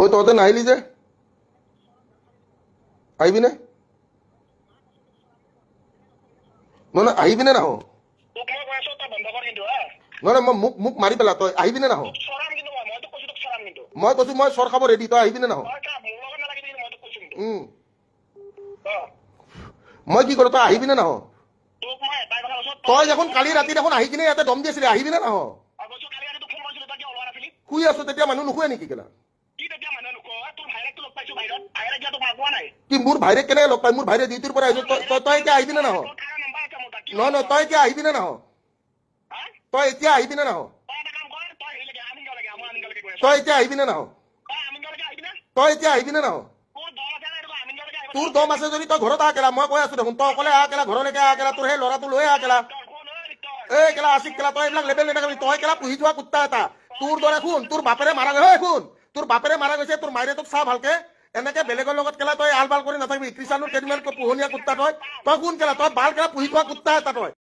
ঐ তহঁতে নাহিলি যে আহিবিনে নহয় আহিবিনে নাহ নহয় মই মোক মাৰি পেলা তই আহিবিনে নাহ মই কৈছো মই চৰ খাব ৰেডি তই আহিবিনে নাহ মই কি কৰো তই আহিবিনে নাহ তই দেখোন কালি ৰাতি দেখোন আহি কিনে ইয়াতে দম দি আছিলি আহিবিনে নাহ শুই আছো তেতিয়া মানুহ নুশুৱে নেকি কেলা কি মোৰ ভাইৰেক কেনেকে লগ পাই মোৰ ভাইৰে ডিউটিৰ পৰা আহিছো তই এতিয়া আহিবিনে নাহ নহয় নহয় তই এতিয়া আহিবিনে নাহ তই এতিয়া আহিবিনে নাহ তই এতিয়া আহিবিনে নাহ তই এতিয়া আহিবিনে নাহ তোৰ দম আছে যদি তই ঘৰত আহ কেলা মই কৈ আছো দেখোন তই অকলে আহ কেলা ঘৰলৈকে আহ কেলা তোৰ সেই ল'ৰাটো লৈ আহ কেলা এই কেলা আছিক কেলা তই এইবিলাক লেবেল নেদেখাবি তই কেলা পুহি থোৱা কুত্তা এটা তোৰ দৰে শুন তোৰ বাপেৰে মাৰা গৈছে শুন তোৰ বাপেৰে মাৰা গৈছে তোৰ মাইৰে তোক চা ভালকে এনেকে বেলেগৰ লগত কেলা তই আল বাল কৰি নাথাকিবি খ্ৰীষ্টানৰ কেইদিনমান পোহনীয়া কুত্তা তই শুন কেলা তই বাল কেলা পুহি থোৱা কুত্তা এটা তই